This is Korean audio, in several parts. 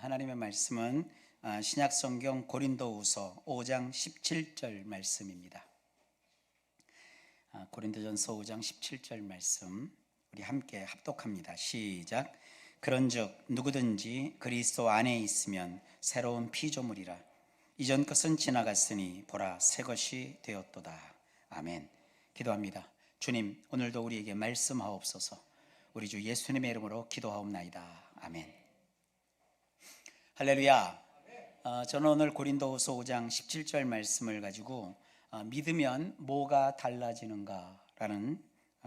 하나님의 말씀은 신약성경 고린도후서 5장 17절 말씀입니다. 고린도전서 5장 17절 말씀 우리 함께 합독합니다. 시작. 그런즉 누구든지 그리스도 안에 있으면 새로운 피조물이라. 이전 것은 지나갔으니 보라 새 것이 되었도다. 아멘. 기도합니다. 주님, 오늘도 우리에게 말씀하옵소서. 우리 주 예수님의 이름으로 기도하옵나이다. 아멘. 할렐루야. 저는 오늘 고린도후서 5장 17절 말씀을 가지고 믿으면 뭐가 달라지는가 라는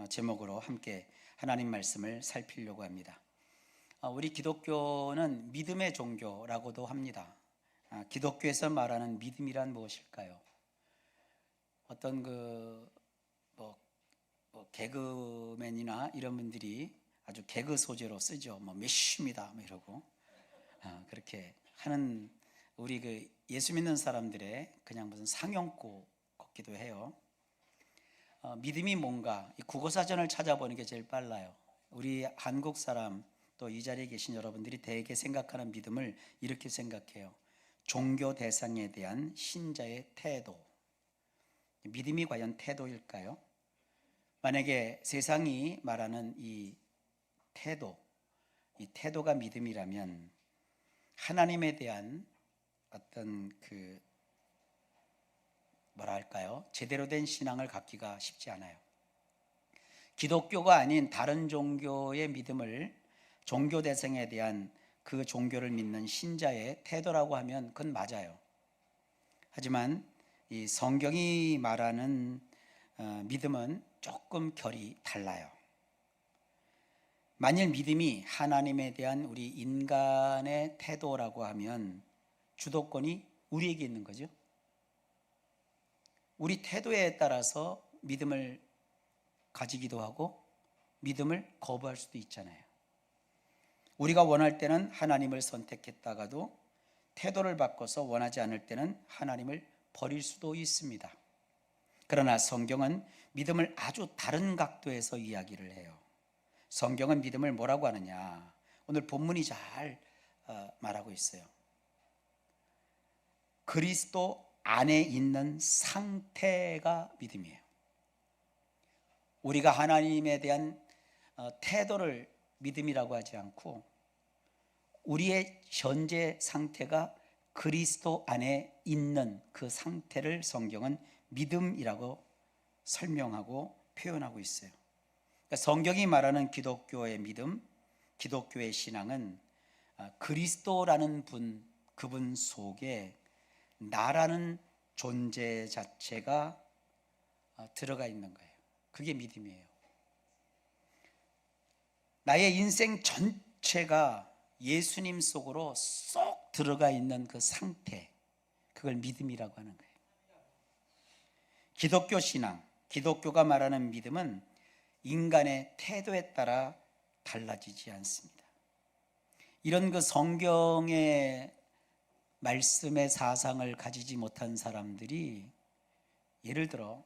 제목으로 함께 하나님 말씀을 살피려고 합니다. 우리 기독교는 믿음의 종교라고도 합니다. 기독교에서 말하는 믿음이란 무엇일까요? 어떤 개그맨이나 이런 분들이 아주 개그 소재로 쓰죠. 메시입니다 이러고 그렇게 하는 우리 예수 믿는 사람들의 그냥 무슨 상용구 같기도 해요. 믿음이 뭔가 이 국어사전을 찾아보는 게 제일 빨라요. 우리 한국 사람 또 이 자리에 계신 여러분들이 대개 생각하는 믿음을 이렇게 생각해요. 종교 대상에 대한 신자의 태도. 믿음이 과연 태도일까요? 만약에 세상이 말하는 이 태도가 믿음이라면 하나님에 대한 어떤 제대로 된 신앙을 갖기가 쉽지 않아요. 기독교가 아닌 다른 종교의 믿음을 종교 대상에 대한 그 종교를 믿는 신자의 태도라고 하면 그건 맞아요. 하지만 이 성경이 말하는 믿음은 조금 결이 달라요. 만일 믿음이 하나님에 대한 우리 인간의 태도라고 하면 주도권이 우리에게 있는 거죠. 우리 태도에 따라서 믿음을 가지기도 하고 믿음을 거부할 수도 있잖아요. 우리가 원할 때는 하나님을 선택했다가도 태도를 바꿔서 원하지 않을 때는 하나님을 버릴 수도 있습니다. 그러나 성경은 믿음을 아주 다른 각도에서 이야기를 해요. 성경은 믿음을 뭐라고 하느냐? 오늘 본문이 잘 말하고 있어요. 그리스도 안에 있는 상태가 믿음이에요. 우리가 하나님에 대한 태도를 믿음이라고 하지 않고 우리의 현재 상태가 그리스도 안에 있는 그 상태를 성경은 믿음이라고 설명하고 표현하고 있어요. 성경이 말하는 기독교의 믿음, 기독교의 신앙은 그리스도라는 그분 속에 나라는 존재 자체가 들어가 있는 거예요. 그게 믿음이에요. 나의 인생 전체가 예수님 속으로 쏙 들어가 있는 그 상태, 그걸 믿음이라고 하는 거예요. 기독교 신앙, 기독교가 말하는 믿음은 인간의 태도에 따라 달라지지 않습니다. 이런 성경의 말씀의 사상을 가지지 못한 사람들이 예를 들어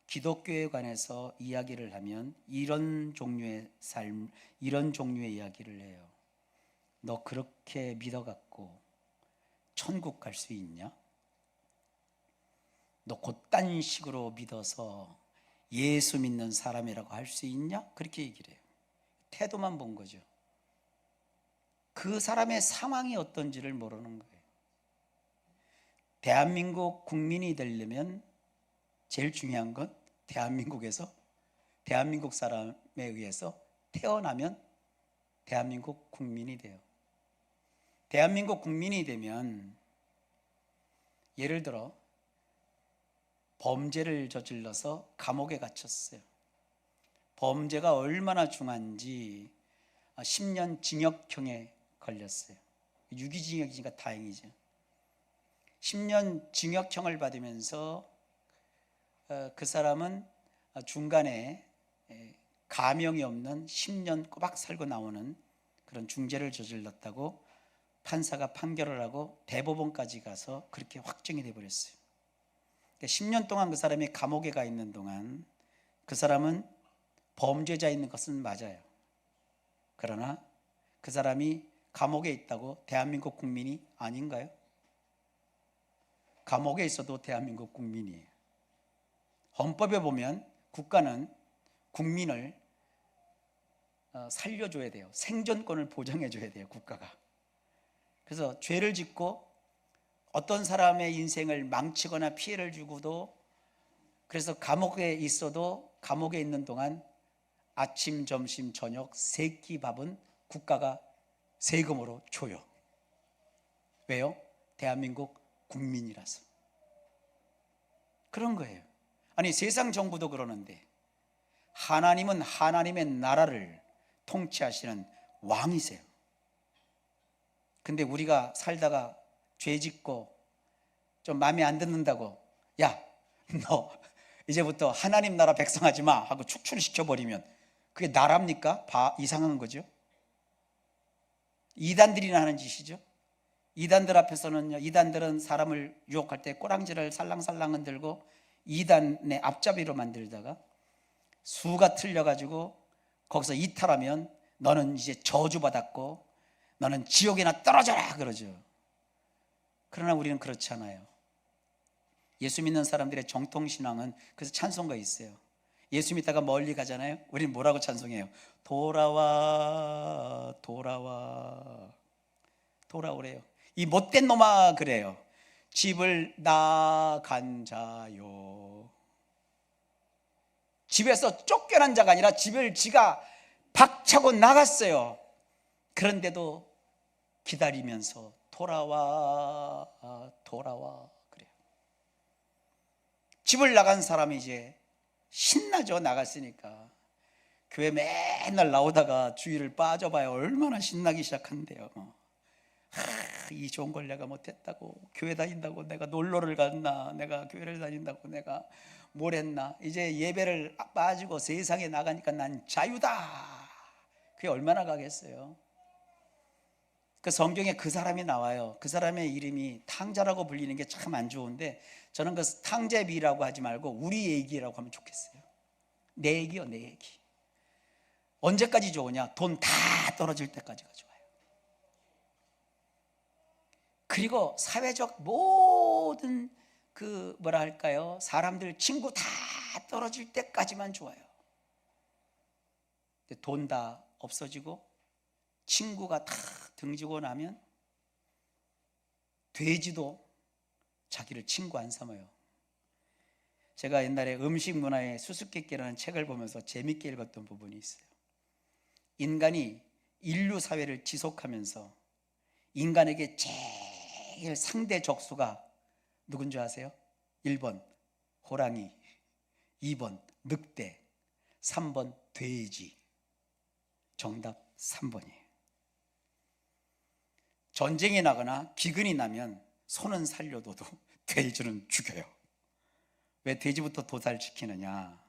기독교에 관해서 이야기를 하면 이런 종류의 삶, 이런 종류의 이야기를 해요. 너 그렇게 믿어갖고 천국 갈 수 있냐? 너 그딴 식으로 믿어서 예수 믿는 사람이라고 할 수 있냐? 그렇게 얘기를 해요. 태도만 본 거죠. 그 사람의 상황이 어떤지를 모르는 거예요. 대한민국 국민이 되려면 제일 중요한 건 대한민국에서 대한민국 사람에 의해서 태어나면 대한민국 국민이 돼요. 대한민국 국민이 되면 예를 들어 범죄를 저질러서 감옥에 갇혔어요. 범죄가 얼마나 중한지 10년 징역형에 걸렸어요. 유기징역이니까 다행이죠. 10년 징역형을 받으면서 그 사람은 중간에 가명이 없는 10년 꼬박 살고 나오는 그런 중죄를 저질렀다고 판사가 판결을 하고 대법원까지 가서 그렇게 확정이 돼버렸어요. 10년 동안 그 사람이 감옥에 가 있는 동안 그 사람은 범죄자 있는 것은 맞아요. 그러나 그 사람이 감옥에 있다고 대한민국 국민이 아닌가요? 감옥에 있어도 대한민국 국민이에요. 헌법에 보면 국가는 국민을 살려줘야 돼요. 생존권을 보장해줘야 돼요, 국가가. 그래서 죄를 짓고 어떤 사람의 인생을 망치거나 피해를 주고도, 그래서 감옥에 있어도 감옥에 있는 동안 아침, 점심, 저녁 세 끼 밥은 국가가 세금으로 줘요. 왜요? 대한민국 국민이라서. 그런 거예요. 아니, 세상 정부도 그러는데 하나님은 하나님의 나라를 통치하시는 왕이세요. 근데 우리가 살다가 죄 짓고 좀 마음에 안 듣는다고, 야, 너 이제부터 하나님 나라 백성하지 마 하고 축출시켜버리면 그게 나랍니까? 이상한 거죠. 이단들이나 하는 짓이죠. 이단들 앞에서는요, 이단들은 사람을 유혹할 때 꼬랑지를 살랑살랑 흔들고 이단의 앞잡이로 만들다가 수가 틀려가지고 거기서 이탈하면 너는 이제 저주받았고 너는 지옥에나 떨어져라 그러죠. 그러나 우리는 그렇지 않아요. 예수 믿는 사람들의 정통신앙은, 그래서 찬송가 있어요. 예수 믿다가 멀리 가잖아요. 우리는 뭐라고 찬송해요? 돌아와 돌아와 돌아오래요. 이 못된 놈아 그래요. 집을 나간 자요. 집에서 쫓겨난 자가 아니라 집을 지가 박차고 나갔어요. 그런데도 기다리면서 돌아와 돌아와 그래요. 집을 나간 사람이 이제 신나죠. 나갔으니까. 교회 맨날 나오다가 주일을 빠져봐야 얼마나 신나기 시작한대요. 이 좋은 걸 내가 못했다고, 교회 다닌다고 내가 놀러를 갔나, 내가 교회를 다닌다고 내가 뭘 했나. 이제 예배를 빠지고 세상에 나가니까 난 자유다. 그게 얼마나 가겠어요. 그 성경에 그 사람이 나와요. 그 사람의 이름이 탕자라고 불리는 게 참 안 좋은데, 저는 그 탕제비라고 하지 말고 우리 얘기라고 하면 좋겠어요. 내 얘기요, 내 얘기. 언제까지 좋으냐? 돈 다 떨어질 때까지가 좋아요. 그리고 사회적 모든 그 뭐라 할까요? 사람들 친구 다 떨어질 때까지만 좋아요. 돈 다 없어지고 친구가 다 등지고 나면 돼지도 자기를 친구 안 삼아요. 제가 옛날에 음식 문화의 수수께끼라는 책을 보면서 재밌게 읽었던 부분이 있어요. 인간이 인류 사회를 지속하면서 인간에게 제일 상대 적수가 누군지 아세요? 1번 호랑이, 2번 늑대, 3번 돼지. 정답 3번이에요. 전쟁이 나거나 기근이 나면 소는 살려둬도 돼지는 죽여요. 왜 돼지부터 도살시키느냐?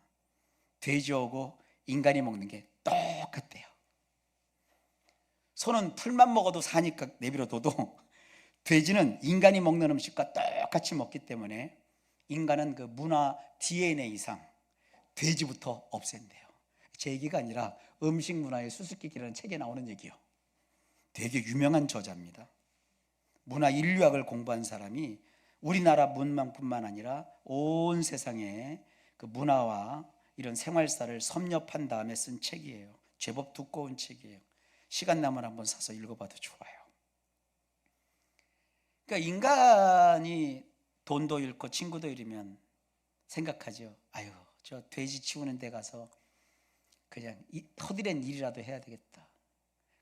돼지하고 인간이 먹는 게 똑같대요. 소는 풀만 먹어도 사니까 내버려둬도 돼지는 인간이 먹는 음식과 똑같이 먹기 때문에 인간은 그 문화 DNA상 돼지부터 없앤대요. 제 얘기가 아니라 음식 문화의 수수께끼라는 책에 나오는 얘기요. 되게 유명한 저자입니다. 문화 인류학을 공부한 사람이 우리나라 문명뿐만 아니라 온 세상의 그 문화와 이런 생활사를 섭렵한 다음에 쓴 책이에요. 제법 두꺼운 책이에요. 시간 나면 한번 사서 읽어봐도 좋아요. 그러니까 인간이 돈도 잃고 친구도 잃으면 생각하죠. 아유, 저 돼지 치우는 데 가서 그냥 허드렛 일이라도 해야 되겠다.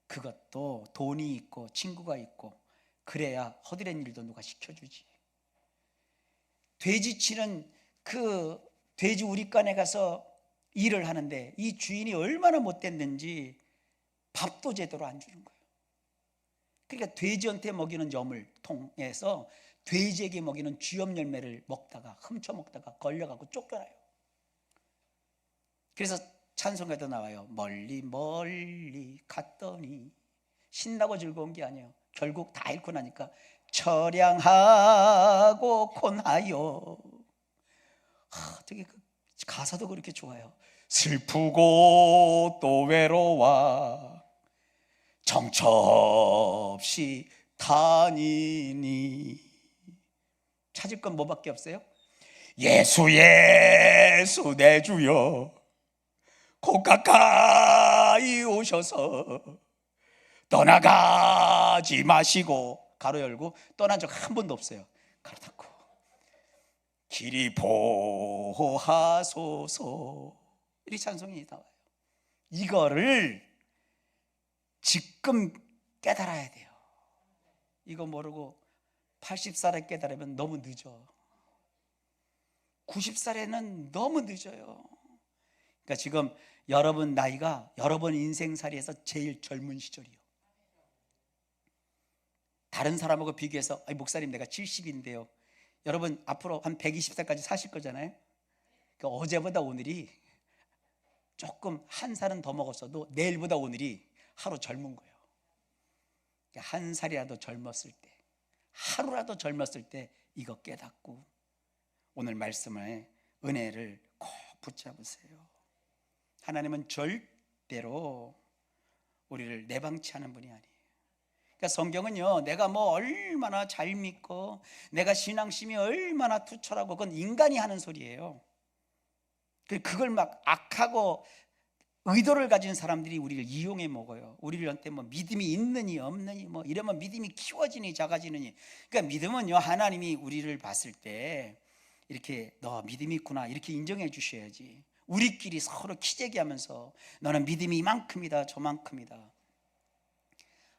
그것도 돈이 있고 친구가 있고 그래야 허드렛 일도 누가 시켜주지. 돼지 치는 그 돼지 우리간에 가서 일을 하는데 이 주인이 얼마나 못됐는지 밥도 제대로 안 주는 거예요. 그러니까 돼지한테 먹이는 염을 통해서 돼지에게 먹이는 쥐염 열매를 먹다가 훔쳐 먹다가 걸려가고 쫓겨나요. 그래서 찬송가에도 나와요. 멀리 멀리 갔더니, 신나고 즐거운 게 아니에요. 결국 다 잃고 나니까 처량하고 곤하여. 되게 그 가사도 그렇게 좋아요. 슬프고 또 외로워 정처 없이 다니니. 찾을 건 뭐밖에 없어요? 예수 예수 내 주여 곧 가까이 오셔서 떠나가지 마시고, 가로 열고, 떠난 적 한 번도 없어요. 가로 닫고, 길이 보호하소서, 이 찬송이 나와요. 이거를 지금 깨달아야 돼요. 이거 모르고 80살에 깨달으면 너무 늦어. 90살에는 너무 늦어요. 그러니까 지금 여러분 나이가 여러분 인생살이에서 제일 젊은 시절이요. 다른 사람하고 비교해서 목사님 내가 70인데요. 여러분 앞으로 한 120살까지 사실 거잖아요. 그러니까 어제보다 오늘이 조금 한 살은 더 먹었어도 내일보다 오늘이 하루 젊은 거예요. 그러니까 한 살이라도 젊었을 때, 하루라도 젊었을 때 이거 깨닫고 오늘 말씀의 은혜를 꼭 붙잡으세요. 하나님은 절대로 우리를 내방치 하는 분이 아니에요. 그러니까 성경은요, 내가 뭐 얼마나 잘 믿고 내가 신앙심이 얼마나 투철하고 그건 인간이 하는 소리예요. 그걸 막 악하고 의도를 가진 사람들이 우리를 이용해 먹어요. 우리한테 뭐 믿음이 있느니 없느니 뭐 이러면 믿음이 키워지니 작아지느니. 그러니까 믿음은요, 하나님이 우리를 봤을 때 이렇게 너 믿음이 있구나 이렇게 인정해 주셔야지. 우리끼리 서로 키재기하면서 너는 믿음이 이만큼이다 저만큼이다.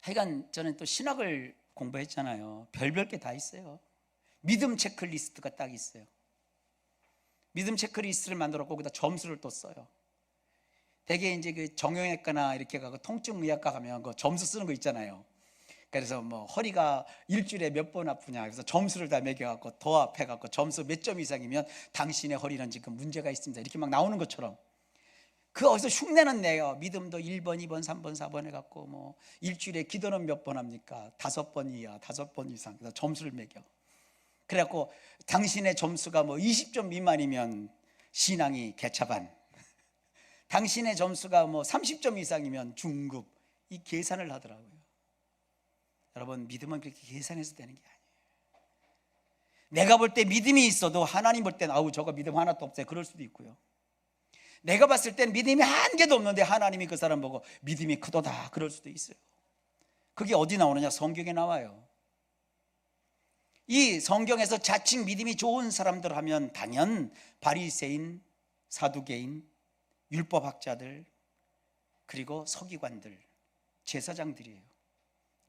하여간 저는 또 신학을 공부했잖아요. 별별 게 다 있어요. 믿음 체크리스트가 딱 있어요. 믿음 체크리스트를 만들었고 거기다 점수를 또 써요. 대개 이제 그 정형외과나 이렇게 가고 통증의학과 가면 그 점수 쓰는 거 있잖아요. 그래서 뭐 허리가 일주일에 몇 번 아프냐 그래서 점수를 다 매겨갖고 도합해갖고 점수 몇 점 이상이면 당신의 허리는 지금 문제가 있습니다 이렇게 막 나오는 것처럼 그 어디서 흉내는 내요. 믿음도 1번, 2번, 3번, 4번 해갖고 뭐 일주일에 기도는 몇 번 합니까? 5번 이하, 5번 이상. 그래서 점수를 매겨. 그래갖고 당신의 점수가 뭐 20점 미만이면 신앙이 개차반, 당신의 점수가 뭐 30점 이상이면 중급, 이 계산을 하더라고요. 여러분, 믿음은 그렇게 계산해서 되는 게 아니에요. 내가 볼 때 믿음이 있어도 하나님 볼 때는 아우 저거 믿음 하나도 없어요 그럴 수도 있고요. 내가 봤을 땐 믿음이 한 개도 없는데 하나님이 그 사람 보고 믿음이 크도다 그럴 수도 있어요. 그게 어디 나오느냐? 성경에 나와요. 이 성경에서 자칭 믿음이 좋은 사람들 하면 단연 바리새인, 사두개인, 율법학자들, 그리고 서기관들, 제사장들이에요.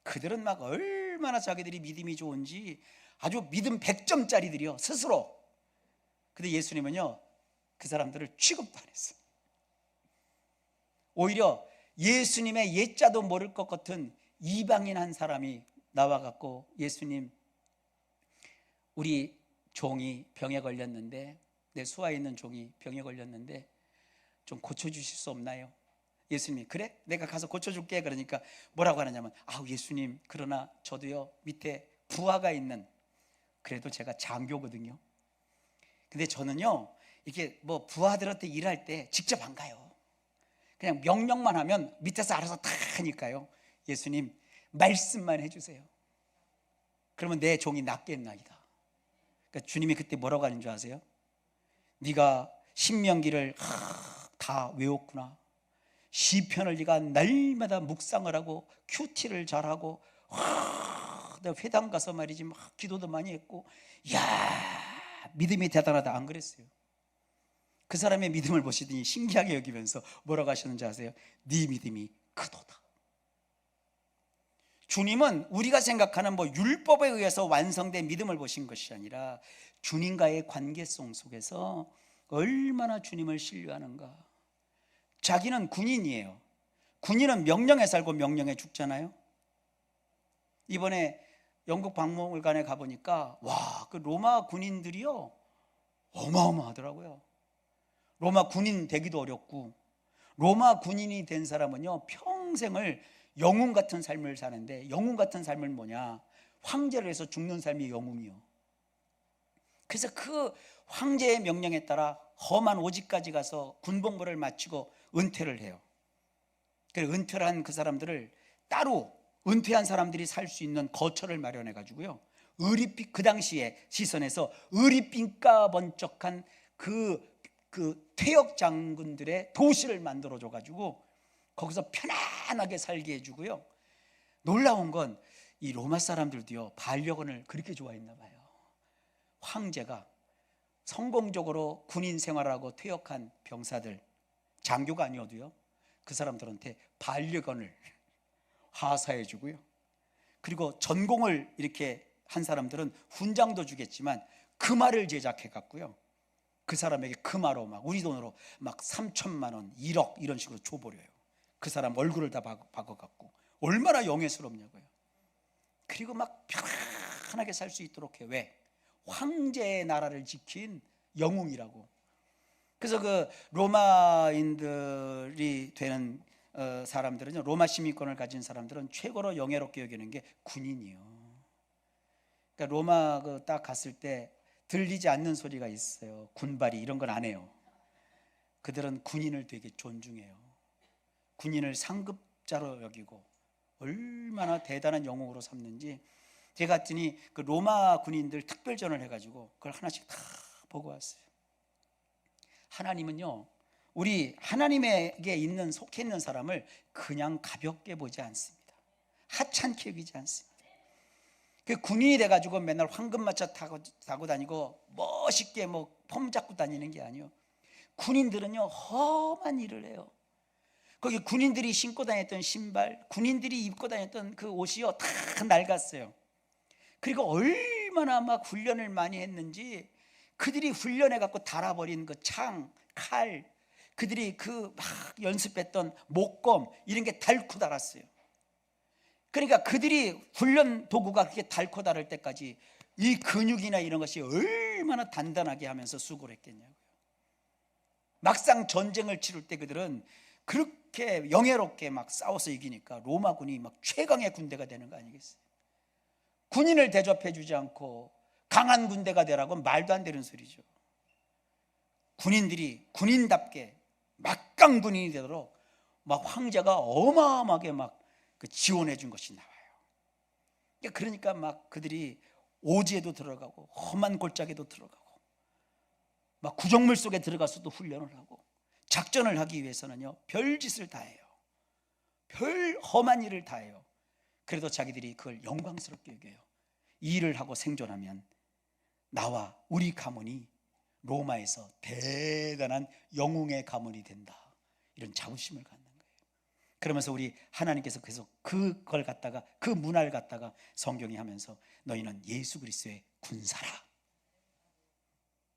그들은 막 얼마나 자기들이 믿음이 좋은지 아주 믿음 100점짜리들이요 스스로. 근데 예수님은요 그 사람들을 취급도 안 했어요. 오히려 예수님의 예자도 모를 것 같은 이방인 한 사람이 나와갖고 예수님 우리 종이 병에 걸렸는데 내 수하에 있는 종이 병에 걸렸는데 좀 고쳐주실 수 없나요? 예수님이 그래? 내가 가서 고쳐줄게. 그러니까 뭐라고 하느냐면 아우 예수님 그러나 저도요 밑에 부하가 있는 그래도 제가 장교거든요. 근데 저는요 이게 뭐 부하들한테 일할 때 직접 안 가요. 그냥 명령만 하면 밑에서 알아서 다 하니까요. 예수님 말씀만 해주세요. 그러면 내 종이 낫겠나이다. 그러니까 주님이 그때 뭐라고 하는 줄 아세요? 네가 신명기를 다 외웠구나. 시편을 네가 날마다 묵상을 하고 큐티를 잘하고 내가 회당 가서 말이지 막 기도도 많이 했고 이야 믿음이 대단하다 안 그랬어요? 그 사람의 믿음을 보시더니 신기하게 여기면서 뭐라고 하셨는지 아세요? 네 믿음이 크도다. 주님은 우리가 생각하는 뭐 율법에 의해서 완성된 믿음을 보신 것이 아니라 주님과의 관계성 속에서 얼마나 주님을 신뢰하는가. 자기는 군인이에요. 군인은 명령에 살고 명령에 죽잖아요. 이번에 영국 박물관에 가보니까 와, 그 로마 군인들이요 어마어마하더라고요. 로마 군인 되기도 어렵고 로마 군인이 된 사람은요 평생을 영웅 같은 삶을 사는데 영웅 같은 삶은 뭐냐? 황제를 해서 죽는 삶이 영웅이요. 그래서 그 황제의 명령에 따라 험한 오지까지 가서 군복무를 마치고 은퇴를 해요. 그래서 은퇴를 한 그 사람들을 따로 은퇴한 사람들이 살 수 있는 거처를 마련해 가지고요, 의리빛, 그 당시에 시선에서 의리빛가 번쩍한 그 퇴역 장군들의 도시를 만들어 줘 가지고 거기서 편안하게 살게 해주고요. 놀라운 건 이 로마 사람들도요, 반려견을 그렇게 좋아했나 봐요. 황제가 성공적으로 군인 생활하고 퇴역한 병사들, 장교가 아니어도요, 그 사람들한테 반려견을 하사해 주고요, 그리고 전공을 이렇게 한 사람들은 훈장도 주겠지만 금화를 제작해 갖고요, 그 사람에게 금화로 막 우리 돈으로 막 3천만 원, 1억 이런 식으로 줘버려요. 그 사람 얼굴을 다 박아 갖고. 얼마나 영예스럽냐고요. 그리고 막 편안하게 살 수 있도록 해. 왜? 황제의 나라를 지킨 영웅이라고. 그래서 그 로마인들이 되는 사람들은요, 로마 시민권을 가진 사람들은 최고로 영예롭게 여기는 게 군인이요. 그러니까 로마 딱 갔을 때 들리지 않는 소리가 있어요. 군발이 이런 건 안 해요. 그들은 군인을 되게 존중해요. 군인을 상급자로 여기고 얼마나 대단한 영웅으로 삼는지. 제가 갔더니 그 로마 군인들 특별전을 해가지고 그걸 하나씩 다 보고 왔어요. 하나님은요, 우리 하나님에게 있는, 속해 있는 사람을 그냥 가볍게 보지 않습니다. 하찮게 여기지 않습니다. 그 군인이 돼가지고 맨날 황금마차 타고 다니고 멋있게 뭐 폼 잡고 다니는 게 아니에요. 군인들은요, 험한 일을 해요. 거기 군인들이 신고 다녔던 신발, 군인들이 입고 다녔던 그 옷이요, 다 낡았어요. 그리고 얼마나 막 훈련을 많이 했는지, 그들이 훈련해 갖고 달아버린 그 창, 칼, 그들이 그 막 연습했던 목검 이런 게 닳고 닳았어요. 그러니까 그들이 훈련 도구가 그렇게 닳고 닳을 때까지 이 근육이나 이런 것이 얼마나 단단하게 하면서 수고를 했겠냐고요. 막상 전쟁을 치를 때 그들은 그렇게 영예롭게 막 싸워서 이기니까 로마군이 막 최강의 군대가 되는 거 아니겠어요? 군인을 대접해 주지 않고 강한 군대가 되라고 말도 안 되는 소리죠. 군인들이 군인답게 막강 군인이 되도록 막 황제가 어마어마하게 막 그 지원해 준 것이 나와요. 그러니까 막 그들이 오지에도 들어가고 험한 골짜기도 들어가고 막 구정물 속에 들어가서도 훈련을 하고 작전을 하기 위해서는요, 별짓을 다 해요. 별 험한 일을 다 해요. 그래도 자기들이 그걸 영광스럽게 여겨요. 이 일을 하고 생존하면 나와 우리 가문이 로마에서 대단한 영웅의 가문이 된다, 이런 자부심을 갖는 거예요. 그러면서 우리 하나님께서 계속 그걸 갖다가, 그 문화를 갖다가 성경이 하면서 너희는 예수 그리스도의 군사라,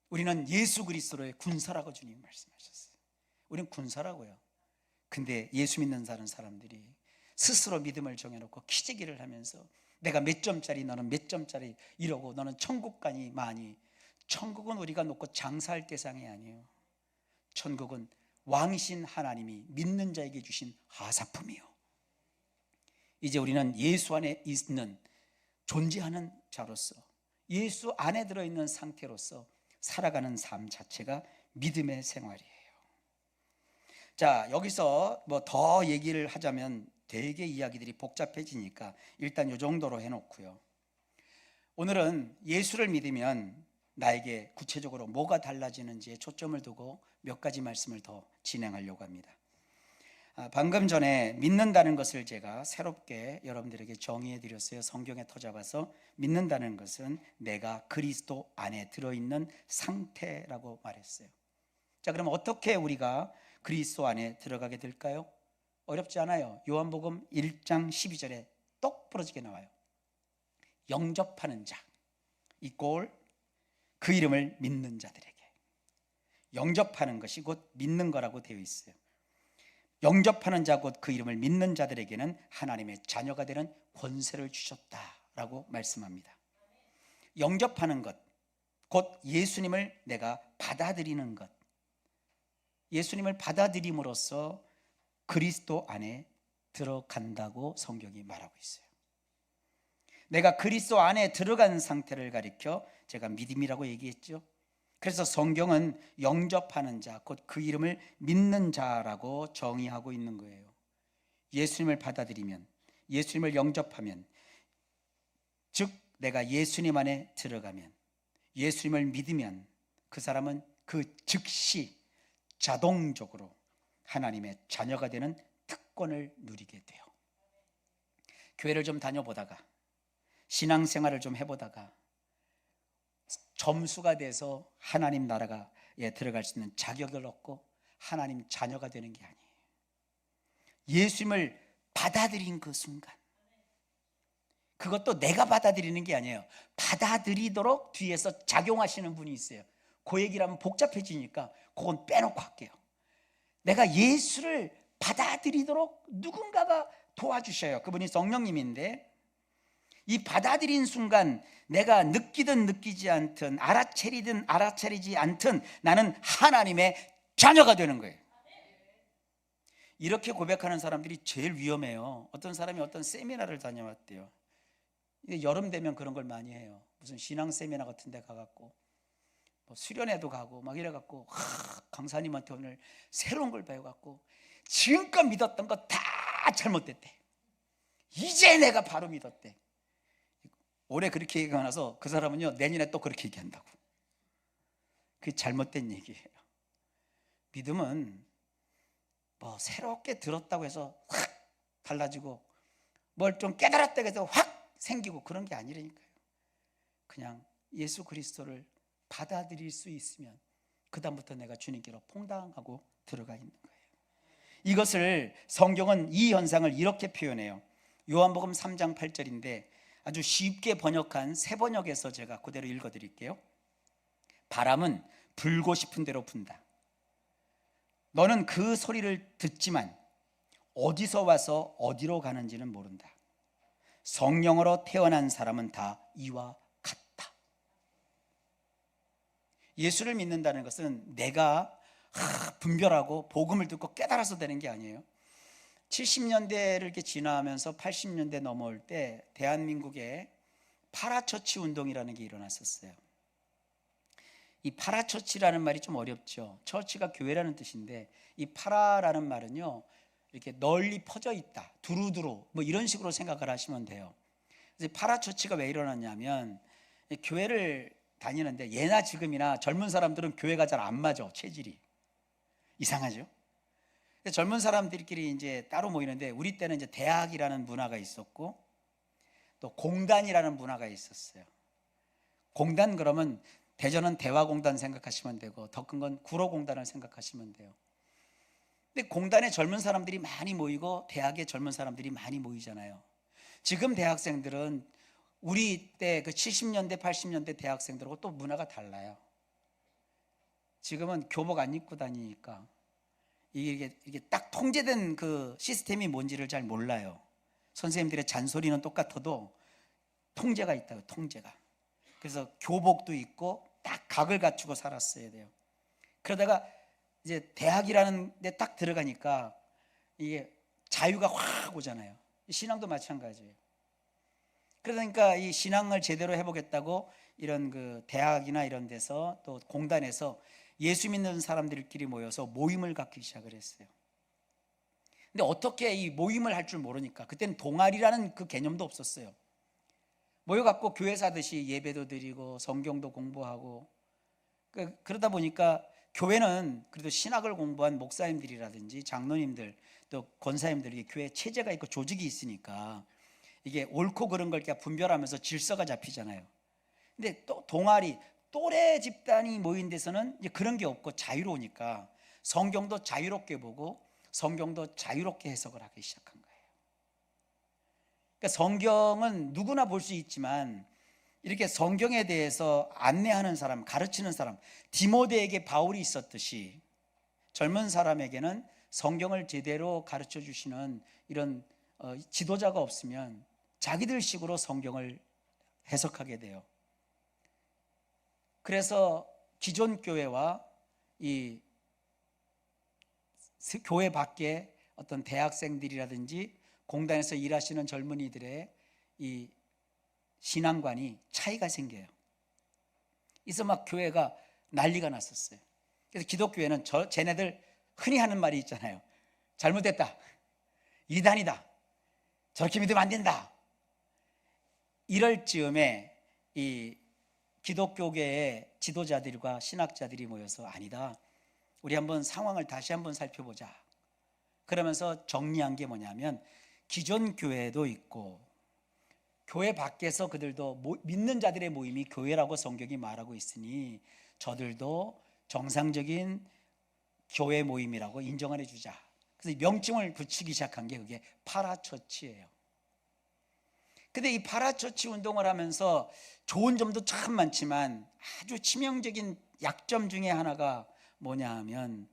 우리는 예수 그리스도의 군사라고 주님 말씀하셨어요. 우리는 군사라고요. 근데 예수 믿는 사람들이 스스로 믿음을 정해놓고 키재기를 하면서 내가 몇 점짜리, 너는 몇 점짜리 이러고, 너는 천국 가니 많이. 천국은 우리가 놓고 장사할 대상이 아니에요. 천국은 왕이신 하나님이 믿는 자에게 주신 하사품이요. 이제 우리는 예수 안에 있는, 존재하는 자로서, 예수 안에 들어있는 상태로서 살아가는 삶 자체가 믿음의 생활이에요. 자, 여기서 뭐 더 얘기를 하자면 되게 이야기들이 복잡해지니까 일단 이 정도로 해놓고요, 오늘은 예수를 믿으면 나에게 구체적으로 뭐가 달라지는지에 초점을 두고 몇 가지 말씀을 더 진행하려고 합니다. 방금 전에 믿는다는 것을 제가 새롭게 여러분들에게 정의해 드렸어요. 성경에 터잡아서 믿는다는 것은 내가 그리스도 안에 들어있는 상태라고 말했어요. 자, 그럼 어떻게 우리가 그리스도 안에 들어가게 될까요? 어렵지 않아요. 요한복음 1장 12절에 똑 부러지게 나와요. 영접하는 자 이꼴 그 이름을 믿는 자들에게. 영접하는 것이 곧 믿는 거라고 되어 있어요. 영접하는 자 곧 그 이름을 믿는 자들에게는 하나님의 자녀가 되는 권세를 주셨다라고 말씀합니다. 영접하는 것 곧 예수님을 내가 받아들이는 것, 예수님을 받아들임으로써 그리스도 안에 들어간다고 성경이 말하고 있어요. 내가 그리스도 안에 들어간 상태를 가리켜 제가 믿음이라고 얘기했죠. 그래서 성경은 영접하는 자, 곧 그 이름을 믿는 자라고 정의하고 있는 거예요. 예수님을 받아들이면 예수님을 영접하면, 즉 내가 예수님 안에 들어가면, 예수님을 믿으면 그 사람은 그 즉시 자동적으로 하나님의 자녀가 되는 특권을 누리게 돼요. 교회를 좀 다녀보다가 신앙생활을 좀 해보다가 점수가 돼서 하나님 나라에 들어갈 수 있는 자격을 얻고 하나님 자녀가 되는 게 아니에요. 예수님을 받아들인 그 순간, 그것도 내가 받아들이는 게 아니에요. 받아들이도록 뒤에서 작용하시는 분이 있어요. 그 얘기를 하면 복잡해지니까 그건 빼놓고 할게요. 내가 예수를 받아들이도록 누군가가 도와주셔요. 그분이 성령님인데, 이 받아들인 순간 내가 느끼든 느끼지 않든, 알아차리든 알아차리지 않든 나는 하나님의 자녀가 되는 거예요. 이렇게 고백하는 사람들이 제일 위험해요. 어떤 사람이 어떤 세미나를 다녀왔대요. 여름 되면 그런 걸 많이 해요. 무슨 신앙 세미나 같은 데 가갖고 뭐 수련회도 가고 막 이래갖고 강사님한테 오늘 새로운 걸 배워갖고 지금껏 믿었던 거 다 잘못됐대. 이제 내가 바로 믿었대. 올해 그렇게 얘기가 나서 그 사람은요, 내년에 또 그렇게 얘기한다고. 그게 잘못된 얘기예요. 믿음은 뭐 새롭게 들었다고 해서 확 달라지고 뭘 좀 깨달았다고 해서 확 생기고 그런 게 아니라니까요. 그냥 예수 그리스도를 받아들일 수 있으면 그 다음부터 내가 주님께로 퐁당하고 들어가 있는 거예요. 이것을 성경은 이 현상을 이렇게 표현해요. 요한복음 3장 8절인데 아주 쉽게 번역한 새 번역에서 제가 그대로 읽어드릴게요. 바람은 불고 싶은 대로 분다. 너는 그 소리를 듣지만 어디서 와서 어디로 가는지는 모른다. 성령으로 태어난 사람은 다 이와 같다. 예수를 믿는다는 것은 내가 분별하고 복음을 듣고 깨달아서 되는 게 아니에요. 70년대를 이렇게 지나면서 80년대 넘어올 때 대한민국에 파라처치 운동이라는 게 일어났었어요. 이 파라처치라는 말이 좀 어렵죠. 처치가 교회라는 뜻인데 이 파라라는 말은요, 이렇게 널리 퍼져 있다, 두루두루 뭐 이런 식으로 생각을 하시면 돼요. 그래서 파라처치가 왜 일어났냐면, 교회를 다니는데 예나 지금이나 젊은 사람들은 교회가 잘 안 맞아. 체질이 이상하죠. 젊은 사람들끼리 이제 따로 모이는데, 우리 때는 이제 대학이라는 문화가 있었고 또 공단이라는 문화가 있었어요. 공단 그러면 대전은 대화공단 생각하시면 되고 더 큰 건 구로공단을 생각하시면 돼요. 근데 공단에 젊은 사람들이 많이 모이고 대학에 젊은 사람들이 많이 모이잖아요. 지금 대학생들은 우리 때 그 70년대 80년대 대학생들하고 또 문화가 달라요. 지금은 교복 안 입고 다니니까 이게 딱 통제된 그 시스템이 뭔지를 잘 몰라요. 선생님들의 잔소리는 똑같아도 통제가 있다고, 통제가. 그래서 교복도 있고 딱 각을 갖추고 살았어야 돼요. 그러다가 이제 대학이라는 데 딱 들어가니까 이게 자유가 확 오잖아요. 신앙도 마찬가지예요. 그러니까 이 신앙을 제대로 해보겠다고 이런 그 대학이나 이런 데서 또 공단에서 예수 믿는 사람들끼리 모여서 모임을 갖기 시작을 했어요. 근데 어떻게 이 모임을 할 줄 모르니까, 그때는 동아리라는 그 개념도 없었어요. 모여갖고 교회 사듯이 예배도 드리고 성경도 공부하고, 그러다 보니까 교회는 그래도 신학을 공부한 목사님들이라든지 장로님들 또 권사님들이 교회 체제가 있고 조직이 있으니까 이게 옳고 그른 걸 분별하면서 질서가 잡히잖아요. 근데 또 동아리, 또래 집단이 모인 데서는 이제 그런 게 없고 자유로우니까 성경도 자유롭게 보고 성경도 자유롭게 해석을 하기 시작한 거예요. 그러니까 성경은 누구나 볼 수 있지만 이렇게 성경에 대해서 안내하는 사람, 가르치는 사람, 디모데에게 바울이 있었듯이 젊은 사람에게는 성경을 제대로 가르쳐 주시는 이런 지도자가 없으면 자기들 식으로 성경을 해석하게 돼요. 그래서 기존 교회와 이 교회 밖에 어떤 대학생들이라든지 공단에서 일하시는 젊은이들의 이 신앙관이 차이가 생겨요. 그래서 막 교회가 난리가 났었어요. 그래서 기독교회는 쟤네들 흔히 하는 말이 있잖아요. 잘못됐다, 이단이다, 저렇게 믿으면 안 된다. 이럴 즈음에 이 기독교계의 지도자들과 신학자들이 모여서 아니다, 우리 한번 상황을 다시 한번 살펴보자. 그러면서 정리한 게 뭐냐면, 기존 교회도 있고 교회 밖에서 그들도 믿는 자들의 모임이 교회라고 성경이 말하고 있으니 저들도 정상적인 교회 모임이라고 인정을 해주자. 그래서 명칭을 붙이기 시작한 게 그게 파라처치예요. 근데 이 파라처치 운동을 하면서 좋은 점도 참 많지만 아주 치명적인 약점 중에 하나가 뭐냐 하면,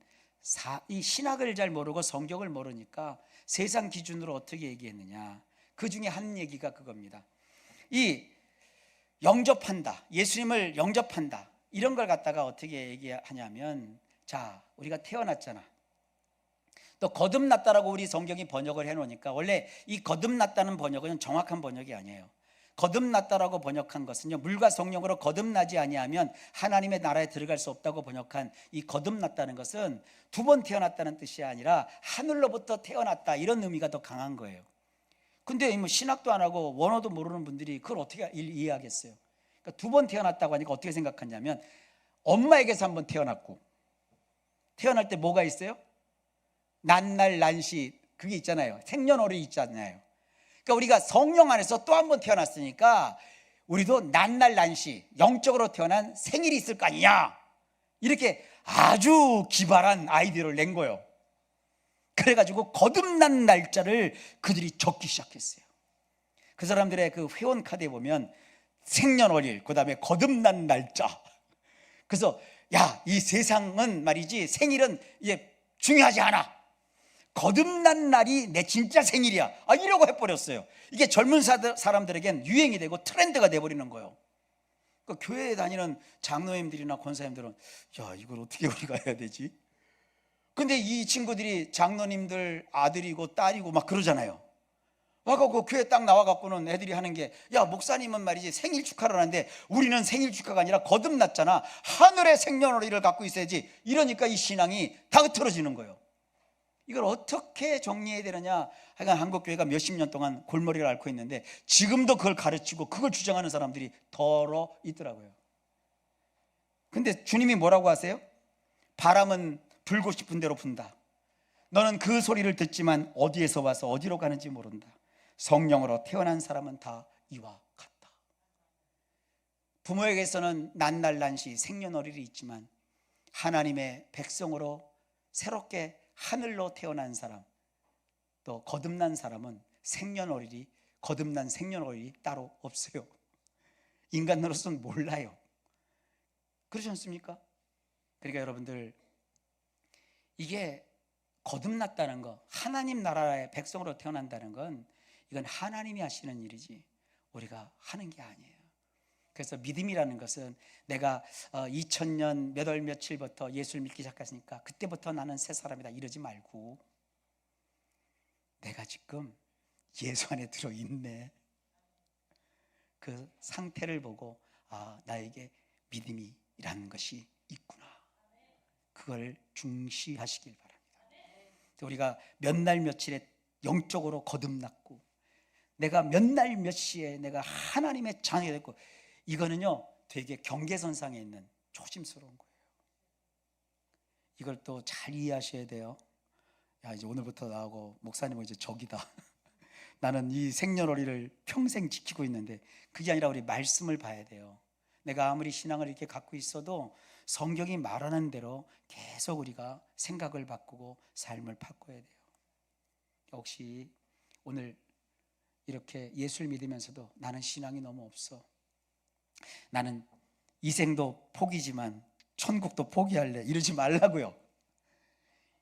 이 신학을 잘 모르고 성경을 모르니까 세상 기준으로 어떻게 얘기했느냐, 그 중에 한 얘기가 그겁니다. 이 영접한다, 예수님을 영접한다, 이런 걸 갖다가 어떻게 얘기하냐면, 자, 우리가 태어났잖아. 또 거듭났다라고 우리 성경이 번역을 해놓으니까, 원래 이 거듭났다는 번역은 정확한 번역이 아니에요. 거듭났다라고 번역한 것은요, 물과 성령으로 거듭나지 아니하면 하나님의 나라에 들어갈 수 없다고 번역한 이 거듭났다는 것은 두 번 태어났다는 뜻이 아니라 하늘로부터 태어났다, 이런 의미가 더 강한 거예요. 근데 뭐 신학도 안 하고 원어도 모르는 분들이 그걸 어떻게 이해하겠어요? 그러니까 두 번 태어났다고 하니까 어떻게 생각하냐면, 엄마에게서 한 번 태어났고, 태어날 때 뭐가 있어요? 난날 난시, 그게 있잖아요. 생년월일 있잖아요. 그러니까 우리가 성령 안에서 또 한 번 태어났으니까 우리도 난날 난시, 영적으로 태어난 생일이 있을 거 아니냐, 이렇게 아주 기발한 아이디어를 낸 거예요. 그래가지고 거듭난 날짜를 그들이 적기 시작했어요. 그 사람들의 그 회원 카드에 보면 생년월일, 그 다음에 거듭난 날짜. 그래서 야, 이 세상은 말이지 생일은 이제 중요하지 않아, 거듭난 날이 내 진짜 생일이야, 이러고 해버렸어요. 이게 젊은 사람들에겐 유행이 되고 트렌드가 돼버리는 거예요. 그러니까 교회에 다니는 장로님들이나 권사님들은 야, 이걸 어떻게 우리가 해야 되지? 근데 이 친구들이 장로님들 아들이고 딸이고 막 그러잖아요. 와갖고 교회 딱 나와갖고는 애들이 하는 게, 야, 목사님은 말이지 생일 축하를 하는데 우리는 생일 축하가 아니라 거듭났잖아, 하늘의 생년월일을 갖고 있어야지, 이러니까 이 신앙이 다 흐트러지는 거예요. 이걸 어떻게 정리해야 되느냐. 하여간 한국교회가 몇십 년 동안 골머리를 앓고 있는데 지금도 그걸 가르치고 그걸 주장하는 사람들이 더러 있더라고요. 근데 주님이 뭐라고 하세요? 바람은 불고 싶은 대로 분다. 너는 그 소리를 듣지만 어디에서 와서 어디로 가는지 모른다. 성령으로 태어난 사람은 다 이와 같다. 부모에게서는 난날난시 생년월일이 있지만 하나님의 백성으로 새롭게 하늘로 태어난 사람, 또 거듭난 사람은 생년월일이, 거듭난 생년월일이 따로 없어요. 인간으로서는 몰라요. 그렇지 않습니까? 그러니까 여러분들, 이게 거듭났다는 거, 하나님 나라의 백성으로 태어난다는 건 이건 하나님이 하시는 일이지 우리가 하는 게 아니에요. 그래서 믿음이라는 것은 내가 2000년 몇 월 며칠부터 예수를 믿기 시작했으니까 그때부터 나는 새 사람이다, 이러지 말고 내가 지금 예수 안에 들어있네, 그 상태를 보고 나에게 믿음이라는 것이 있구나, 그걸 중시하시길 바랍니다. 우리가 몇 날 며칠에 영적으로 거듭났고, 내가 몇 날 몇 시에 내가 하나님의 자녀가 됐고, 이거는요 되게 경계선상에 있는 조심스러운 거예요. 이걸 또 잘 이해하셔야 돼요. 야, 이제 오늘부터 나하고 목사님은 이제 적이다. 나는 이 생년월일을 평생 지키고 있는데, 그게 아니라 우리 말씀을 봐야 돼요. 내가 아무리 신앙을 이렇게 갖고 있어도 성경이 말하는 대로 계속 우리가 생각을 바꾸고 삶을 바꿔야 돼요. 혹시 오늘 이렇게 예수를 믿으면서도 나는 신앙이 너무 없어, 나는 이 생도 포기지만 천국도 포기할래, 이러지 말라고요.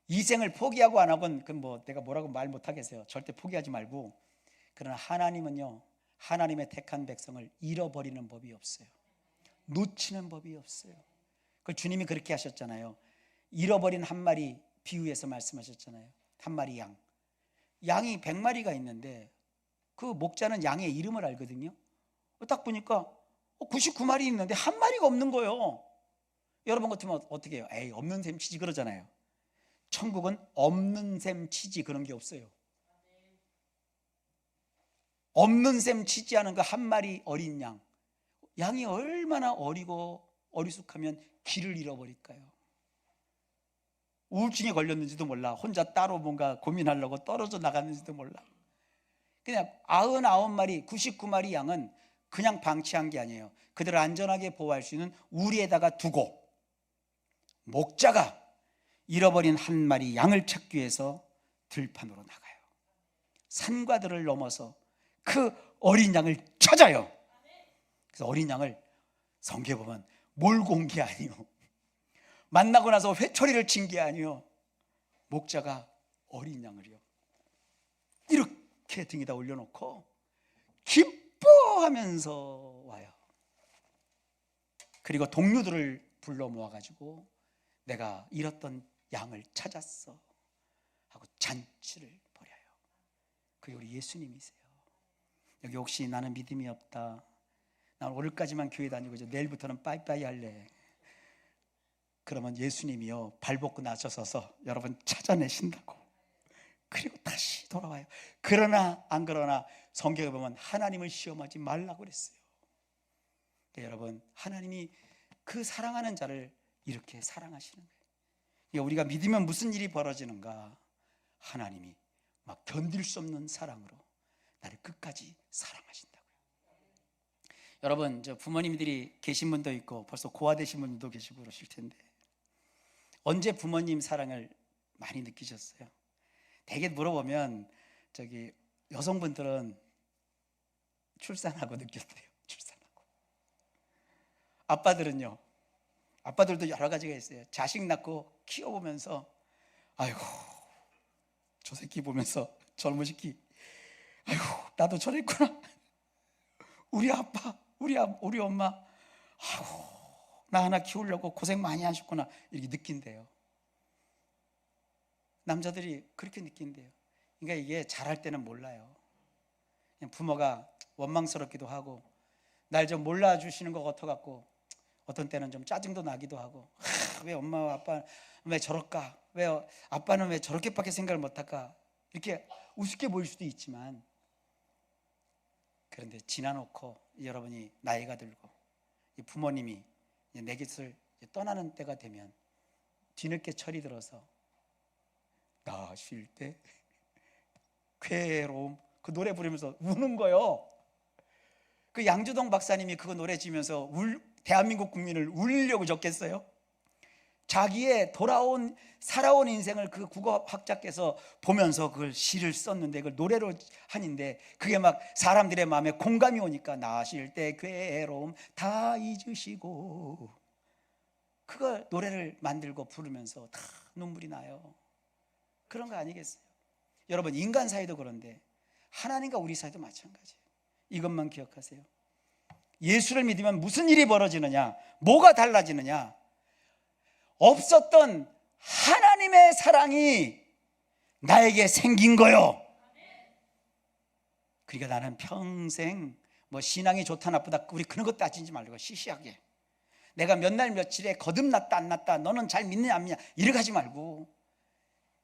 이 생을 포기하고 안 하고는 뭐 내가 뭐라고 말 못하겠어요. 절대 포기하지 말고. 그러나 하나님은요, 하나님의 택한 백성을 잃어버리는 법이 없어요. 놓치는 법이 없어요. 그 주님이 그렇게 하셨잖아요. 잃어버린 한 마리 비유해서 말씀하셨잖아요. 한 마리 양, 양이 100마리가 있는데 그 목자는 양의 이름을 알거든요. 딱 보니까 99마리 있는데 한 마리가 없는 거예요. 여러분 같으면 어떻게 해요? 에이, 없는 셈 치지 그러잖아요. 천국은 없는 셈 치지 그런 게 없어요. 없는 셈 치지 않은 그 한 마리 어린 양이 얼마나 어리고 어리숙하면 길을 잃어버릴까요? 우울증에 걸렸는지도 몰라. 혼자 따로 뭔가 고민하려고 떨어져 나갔는지도 몰라. 그냥 99마리 99마리 양은 그냥 방치한 게 아니에요. 그들을 안전하게 보호할 수 있는 우리에다가 두고 목자가 잃어버린 한 마리 양을 찾기 위해서 들판으로 나가요. 산과들을 넘어서 그 어린 양을 찾아요. 그래서 어린 양을 성경에 보면 몰고 온 게 아니요, 만나고 나서 회초리를 친 게 아니요, 목자가 어린 양을요 이렇게 등에다 올려놓고 기뻐하면서 와요. 그리고 동료들을 불러 모아가지고 내가 잃었던 양을 찾았어 하고 잔치를 벌여요. 그게 우리 예수님이세요. 여기 혹시 나는 믿음이 없다, 난 오늘까지만 교회 다니고 이제 내일부터는 빠이빠이 할래, 그러면 예수님이요 발벗고 나서서 여러분 찾아내신다고. 그리고 다시 돌아와요. 그러나 안 그러나 성경에 보면 하나님을 시험하지 말라고 그랬어요. 여러분, 하나님이 그 사랑하는 자를 이렇게 사랑하시는 거예요. 우리가 믿으면 무슨 일이 벌어지는가? 하나님이 막 견딜 수 없는 사랑으로 나를 끝까지 사랑하신다고요. 여러분, 저 부모님들이 계신 분도 있고 벌써 고아되신 분도 계시고 그러실 텐데, 언제 부모님 사랑을 많이 느끼셨어요? 대개 물어보면 저기 여성분들은 출산하고 느꼈대요. 출산하고. 아빠들은요, 아빠들도 여러 가지가 있어요. 자식 낳고 키워보면서 아이고 저 새끼 보면서 젊은 새끼, 아이고 나도 저랬구나, 우리 아빠 우리 엄마, 아이고 나 하나 키우려고 고생 많이 하셨구나, 이렇게 느낀대요. 남자들이 그렇게 느낀대요. 그러니까 이게 잘할 때는 몰라요. 그냥 부모가 원망스럽기도 하고 날 좀 몰라주시는 것 같아갖고 어떤 때는 좀 짜증도 나기도 하고, 왜 엄마와 아빠 왜 저럴까, 왜 아빠는 왜 저렇게밖에 생각을 못할까, 이렇게 우습게 보일 수도 있지만, 그런데 지나놓고 여러분이 나이가 들고 이 부모님이 내 곁을 떠나는 때가 되면 뒤늦게 철이 들어서 나 쉴 때 괴로움, 그 노래 부르면서 우는 거요. 그 양주동 박사님이 그거 노래 지면서 대한민국 국민을 울리려고 적겠어요? 자기의 살아온 인생을 그 국어학자께서 보면서 그걸 시를 썼는데, 그걸 노래로 하는데 그게 막 사람들의 마음에 공감이 오니까 나실 때 괴로움 다 잊으시고, 그걸 노래를 만들고 부르면서 다 눈물이 나요. 그런 거 아니겠어요? 여러분, 인간 사이도 그런데 하나님과 우리 사이도 마찬가지예요. 이것만 기억하세요. 예수를 믿으면 무슨 일이 벌어지느냐, 뭐가 달라지느냐? 없었던 하나님의 사랑이 나에게 생긴 거요. 그러니까 나는 평생 뭐 신앙이 좋다 나쁘다 우리 그런 것 따지지 말고 시시하게 내가 몇 날 며칠에 거듭났다 안 났다, 너는 잘 믿느냐 안 믿냐 이렇게 하지 말고,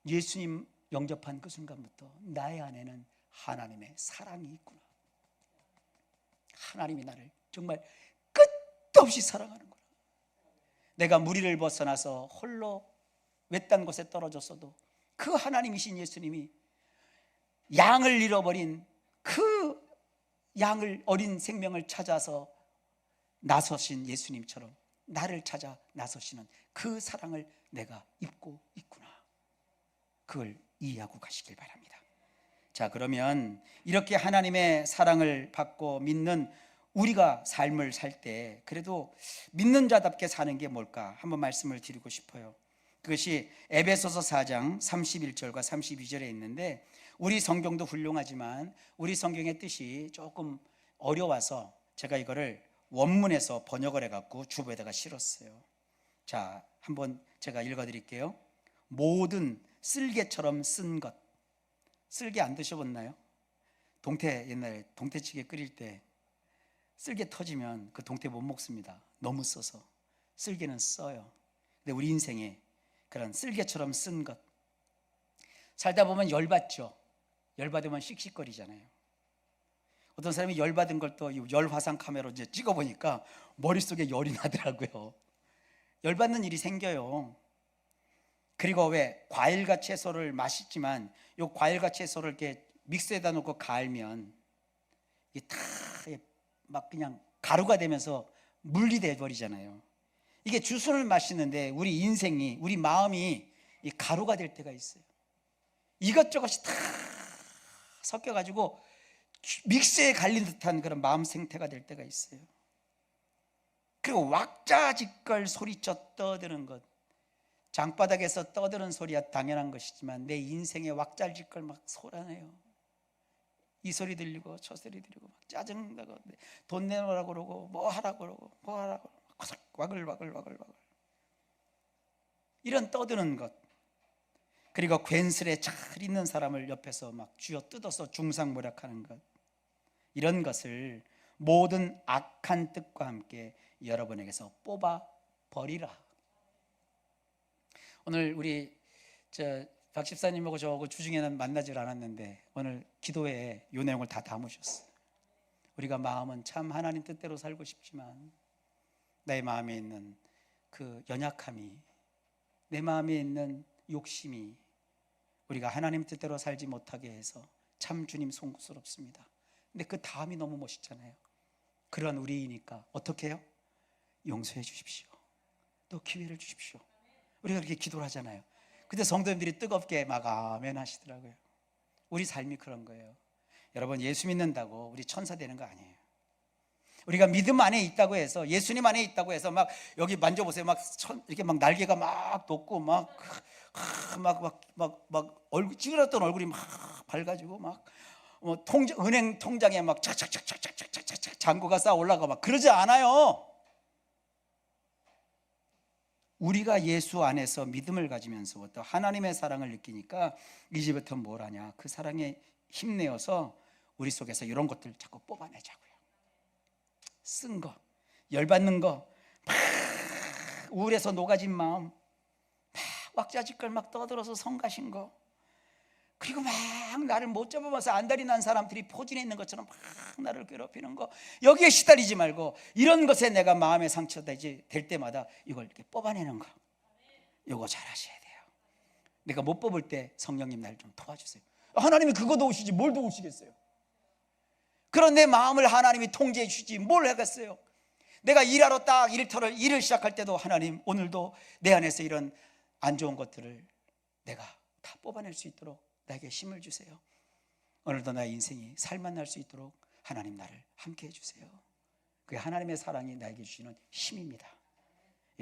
예수님 영접한 그 순간부터 나의 안에는 하나님의 사랑이 있구나, 하나님이 나를 정말 끝도 없이 사랑하는 거야. 내가 무리를 벗어나서 홀로 외딴 곳에 떨어졌어도 그 하나님이신 예수님이 양을 잃어버린 그 양을, 어린 생명을 찾아서 나서신 예수님처럼 나를 찾아 나서시는 그 사랑을 내가 입고 있구나, 그걸 이해하고 가시길 바랍니다. 자, 그러면 이렇게 하나님의 사랑을 받고 믿는 우리가 삶을 살 때 그래도 믿는 자답게 사는 게 뭘까 한번 말씀을 드리고 싶어요. 그것이 에베소서 4장 31절과 32절에 있는데, 우리 성경도 훌륭하지만 우리 성경의 뜻이 조금 어려워서 제가 이거를 원문에서 번역을 해갖고 주보에다가 실었어요. 자, 한번 제가 읽어드릴게요. 모든 쓸개처럼 쓴 것. 쓸개 안 드셔봤나요? 옛날에 동태찌개 끓일 때 쓸개 터지면 그 동태 못 먹습니다. 너무 써서. 쓸개는 써요. 근데 우리 인생에 그런 쓸개처럼 쓴 것, 살다 보면 열받죠. 열받으면 씩씩거리잖아요. 어떤 사람이 열받은 걸 또 열화상 카메라로 이제 찍어보니까 머릿속에 열이 나더라고요. 열받는 일이 생겨요. 그리고 왜 과일과 채소를 맛있지만 요 과일과 채소를 이렇게 믹스에다 놓고 갈면 이게 다 막 그냥 가루가 되면서 물이 돼 버리잖아요. 이게 주스를 마시는데 우리 인생이, 우리 마음이 이 가루가 될 때가 있어요. 이것저것이 다 섞여가지고 믹스에 갈린 듯한 그런 마음 생태가 될 때가 있어요. 그리고 왁자지껄 소리쳐 떠드는 것, 장바닥에서 떠드는 소리야 당연한 것이지만 내 인생에 왁자지껄 막 솟아내요. 이 소리 들리고 저 소리 들리고 막 짜증나고 돈 내놓으라고 그러고 뭐 하라고 그러고 뭐 하라고 와글와글 이런 떠드는 것, 그리고 괜스레 잘 있는 사람을 옆에서 막 쥐어 뜯어서 중상모략하는 것, 이런 것을 모든 악한 뜻과 함께 여러분에게서 뽑아 버리라. 오늘 우리 박 집사님하고 저하고 주중에는 만나질 않았는데 오늘 기도회에 이 내용을 다 담으셨어요. 우리가 마음은 참 하나님 뜻대로 살고 싶지만 내 마음에 있는 그 연약함이, 내 마음에 있는 욕심이 우리가 하나님 뜻대로 살지 못하게 해서 참 주님 송구스럽습니다. 근데 그 다음이 너무 멋있잖아요. 그런 우리이니까 어떻게 해요? 용서해 주십시오. 또 기회를 주십시오. 우리가 그렇게 기도를 하잖아요. 근데 성도님들이 뜨겁게 막 아멘 하시더라고요. 우리 삶이 그런 거예요. 여러분, 예수 믿는다고 우리 천사 되는 거 아니에요. 우리가 믿음 안에 있다고 해서, 예수님 안에 있다고 해서 막 여기 만져보세요. 막 이렇게 막 날개가 막 돋고 막 얼굴 찌그러졌던 얼굴이 막 밝아지고 막 은행 통장에 막 착착착착착착착 잔고가 쌓아 올라가 막 그러지 않아요. 우리가 예수 안에서 믿음을 가지면서부터 하나님의 사랑을 느끼니까 이제부터 뭘 하냐, 그 사랑에 힘내어서 우리 속에서 이런 것들 자꾸 뽑아내자고요. 쓴 거, 열받는 거, 막 우울해서 녹아진 마음, 막 왁자지껄 막 떠들어서 성가신 거, 그리고 막 나를 못 잡아봐서 안달이 난 사람들이 포진해 있는 것처럼 막 나를 괴롭히는 거, 여기에 시달리지 말고 이런 것에 내가 마음의 상처되지 될 때마다 이걸 이렇게 뽑아내는 거, 이거 잘 하셔야 돼요. 내가 못 뽑을 때 성령님 날 좀 도와주세요. 하나님이 그거 도우시지 뭘 도우시겠어요? 그런 내 마음을 하나님이 통제해 주지 뭘 하겠어요? 내가 일하러 딱 일을 시작할 때도 하나님, 오늘도 내 안에서 이런 안 좋은 것들을 내가 다 뽑아낼 수 있도록 나에게 힘을 주세요. 오늘도 나의 인생이 살만날 수 있도록 하나님 나를 함께 해주세요. 그게 하나님의 사랑이 나에게 주시는 힘입니다.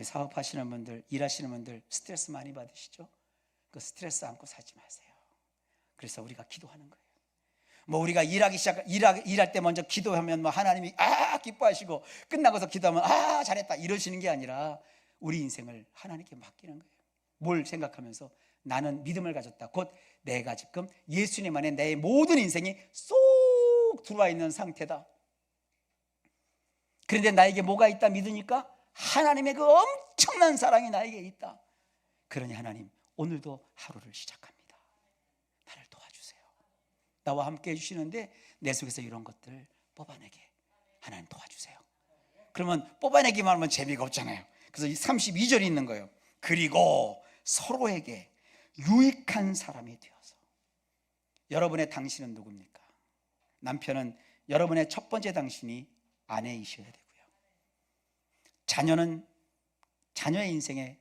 사업하시는 분들, 일하시는 분들 스트레스 많이 받으시죠? 그 스트레스 안고 살지 마세요. 그래서 우리가 기도하는 거예요. 우리가 일할 때 먼저 기도하면 하나님이 기뻐하시고 끝나고서 기도하면 잘했다 이러시는 게 아니라 우리 인생을 하나님께 맡기는 거예요. 뭘 생각하면서 나는 믿음을 가졌다. 곧 내가 지금 예수님 안에 내 모든 인생이 쏙 들어와 있는 상태다. 그런데 나에게 뭐가 있다 믿으니까 하나님의 그 엄청난 사랑이 나에게 있다. 그러니 하나님, 오늘도 하루를 시작합니다. 나를 도와주세요. 나와 함께 해주시는데 내 속에서 이런 것들 뽑아내게 하나님 도와주세요. 그러면 뽑아내기만 하면 재미가 없잖아요. 그래서 이 32절이 있는 거예요. 그리고 서로에게 유익한 사람이 되어서. 여러분의 당신은 누굽니까? 남편은 여러분의 첫 번째 당신이 아내이셔야 되고요. 자녀는 자녀의 인생에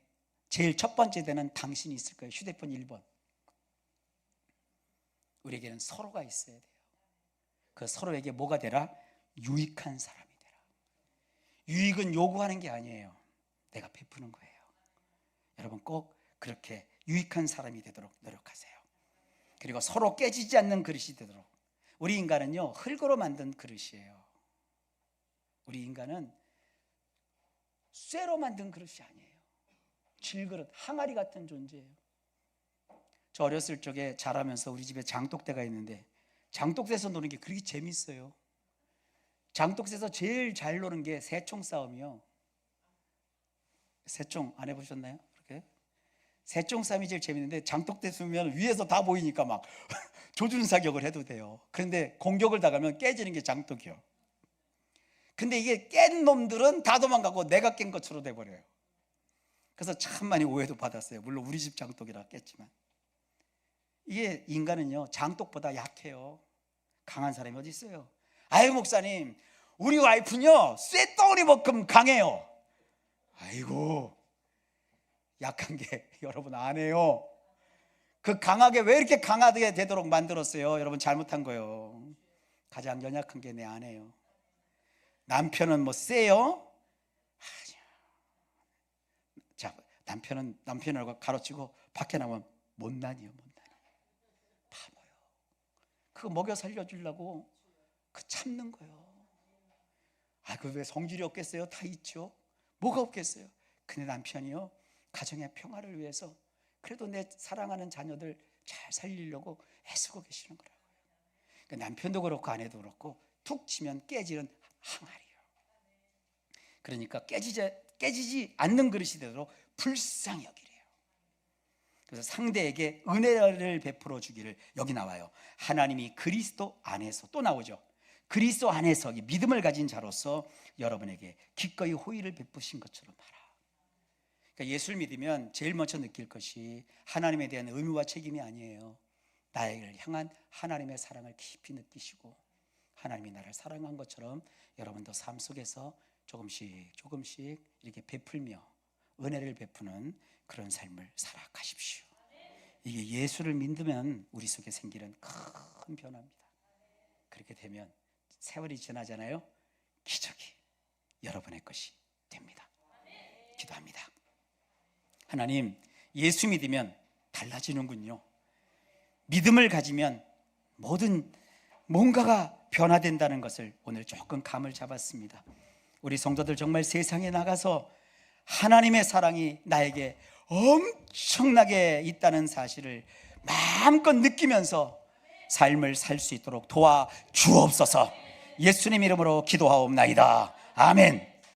제일 첫 번째 되는 당신이 있을 거예요. 휴대폰 1번. 우리에게는 서로가 있어야 돼요. 그 서로에게 뭐가 되라? 유익한 사람이 되라. 유익은 요구하는 게 아니에요. 내가 베푸는 거예요. 여러분 꼭 그렇게 유익한 사람이 되도록 노력하세요. 그리고 서로 깨지지 않는 그릇이 되도록. 우리 인간은요, 흙으로 만든 그릇이에요. 우리 인간은 쇠로 만든 그릇이 아니에요. 질그릇, 항아리 같은 존재예요. 저 어렸을 적에 자라면서 우리 집에 장독대가 있는데 장독대에서 노는 게 그렇게 재밌어요. 장독대에서 제일 잘 노는 게 새총 싸움이요. 새총 안 해보셨나요? 그렇게? 새총 싸움이 제일 재밌는데 장독대 쓰면 위에서 다 보이니까 막 조준사격을 해도 돼요. 그런데 공격을 당하면 깨지는 게 장독이요. 근데 이게 깬 놈들은 다 도망가고 내가 깬 것으로 돼버려요. 그래서 참 많이 오해도 받았어요. 물론 우리 집 장독이라 깼지만, 이게 인간은요 장독보다 약해요. 강한 사람이 어디 있어요? 아유 목사님, 우리 와이프는요 쇳덩어리만큼 강해요. 아이고, 약한 게 여러분 아내요. 그 강하게 왜 이렇게 강하게 되도록 만들었어요? 여러분 잘못한 거예요. 가장 연약한 게 내 아내요. 남편은 뭐 세요? 자, 남편을 가로치고 밖에 나면 못난이요, 못난이. 바보요. 그거 먹여 살려주려고 그 참는 거예요. 아, 그 왜 성질이 없겠어요? 다 있죠. 뭐가 없겠어요? 근데 남편이요 가정의 평화를 위해서 그래도 내 사랑하는 자녀들 잘 살리려고 애쓰고 계시는 거라고요. 그러니까 남편도 그렇고 아내도 그렇고 툭 치면 깨지는 항아리예요. 그러니까 깨지지 않는 그릇이 되도록 불쌍히 여기래요. 그래서 상대에게 은혜를 베풀어 주기를, 여기 나와요. 하나님이 그리스도 안에서, 또 나오죠. 그리스도 안에서 믿음을 가진 자로서 여러분에게 기꺼이 호의를 베푸신 것처럼 하라. 그러니까 예수를 믿으면 제일 먼저 느낄 것이 하나님에 대한 의무와 책임이 아니에요. 나를 향한 하나님의 사랑을 깊이 느끼시고 하나님이 나를 사랑한 것처럼 여러분도 삶 속에서 조금씩 이렇게 베풀며 은혜를 베푸는 그런 삶을 살아가십시오. 이게 예수를 믿으면 우리 속에 생기는 큰 변화입니다. 그렇게 되면 세월이 지나잖아요. 기적이 여러분의 것이 됩니다. 기도합니다. 하나님, 예수 믿으면 달라지는군요. 믿음을 가지면 뭔가가 변화된다는 것을 오늘 조금 감을 잡았습니다. 우리 성도들 정말 세상에 나가서 하나님의 사랑이 나에게 엄청나게 있다는 사실을 마음껏 느끼면서 삶을 살 수 있도록 도와 주옵소서. 예수님 이름으로 기도하옵나이다. 아멘.